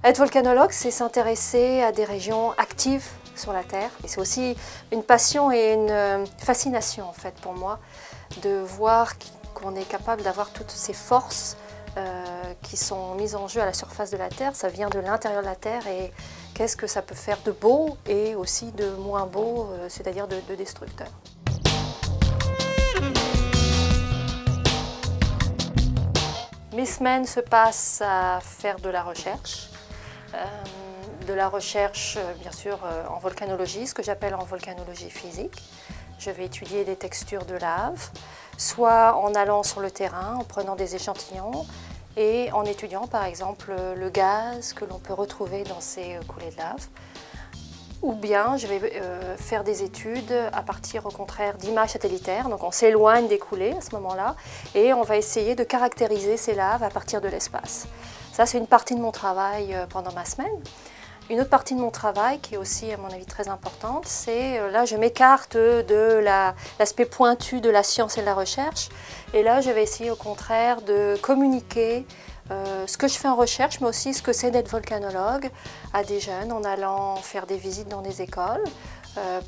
Être volcanologue, c'est s'intéresser à des régions actives sur la Terre. Et c'est aussi une passion et une fascination en fait pour moi de voir qu'on est capable d'avoir toutes ces forces qui sont mises en jeu à la surface de la Terre. Ça vient de l'intérieur de la Terre et qu'est-ce que ça peut faire de beau et aussi de moins beau, c'est-à-dire de destructeur. Mes semaines se passent à faire de la recherche. Bien sûr en volcanologie, ce que j'appelle en volcanologie physique. Je vais étudier des textures de lave, soit en allant sur le terrain, en prenant des échantillons et en étudiant par exemple le gaz que l'on peut retrouver dans ces coulées de lave. Ou bien je vais faire des études à partir au contraire d'images satellitaires, donc on s'éloigne des coulées à ce moment-là et on va essayer de caractériser ces laves à partir de l'espace. Ça c'est une partie de mon travail pendant ma semaine. Une autre partie de mon travail qui est aussi à mon avis très importante, c'est là je m'écarte de l'aspect pointu de la science et de la recherche et là je vais essayer au contraire de communiquer ce que je fais en recherche, mais aussi ce que c'est d'être volcanologue à des jeunes en allant faire des visites dans des écoles,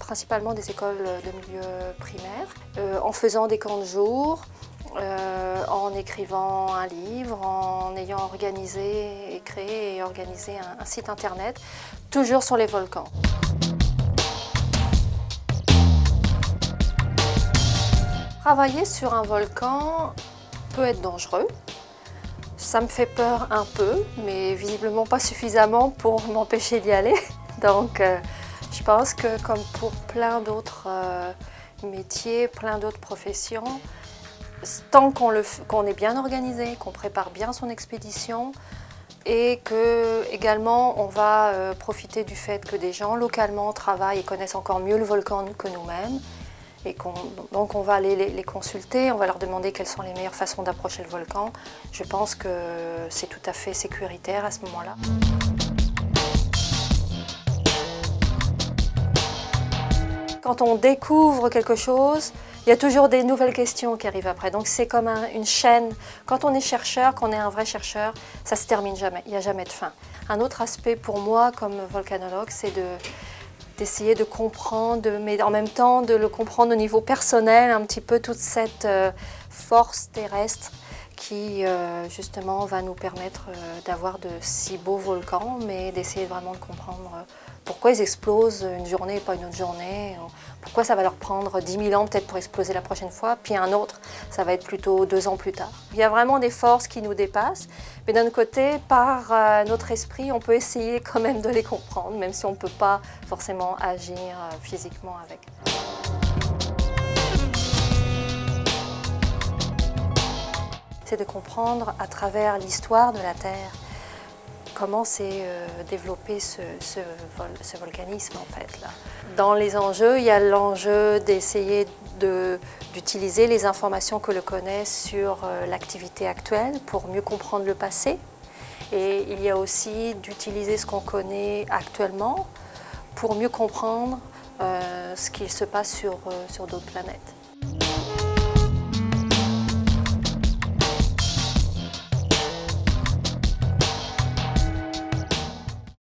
principalement des écoles de milieu primaire, en faisant des camps de jour, en écrivant un livre, en ayant organisé et créé et organisé un site internet, toujours sur les volcans. Travailler sur un volcan peut être dangereux. Ça me fait peur un peu, mais visiblement pas suffisamment pour m'empêcher d'y aller. Donc je pense que comme pour plein d'autres métiers, plein d'autres professions, tant qu'on est bien organisé, qu'on prépare bien son expédition et que également on va profiter du fait que des gens localement travaillent et connaissent encore mieux le volcan que nous-mêmes, et donc on va aller les consulter, on va leur demander quelles sont les meilleures façons d'approcher le volcan. Je pense que c'est tout à fait sécuritaire à ce moment-là. Quand on découvre quelque chose, il y a toujours des nouvelles questions qui arrivent après. Donc c'est comme une chaîne. Quand on est chercheur, qu'on est un vrai chercheur, ça ne se termine jamais, il n'y a jamais de fin. Un autre aspect pour moi comme volcanologue, c'est d'essayer de comprendre, mais en même temps de le comprendre au niveau personnel, un petit peu toute cette force terrestre qui justement va nous permettre d'avoir de si beaux volcans, mais d'essayer vraiment de comprendre pourquoi ils explosent une journée et pas une autre journée, pourquoi ça va leur prendre 10 000 ans peut-être pour exploser la prochaine fois, puis un autre, ça va être plutôt 2 ans plus tard. Il y a vraiment des forces qui nous dépassent, mais d'un côté, par notre esprit, on peut essayer quand même de les comprendre, même si on ne peut pas forcément agir physiquement avec. C'est de comprendre à travers l'histoire de la Terre comment s'est développé ce volcanisme en fait là. Dans les enjeux, il y a l'enjeu d'essayer d'utiliser les informations que l'on connaît sur l'activité actuelle pour mieux comprendre le passé. Et il y a aussi d'utiliser ce qu'on connaît actuellement pour mieux comprendre ce qu'il se passe sur d'autres planètes.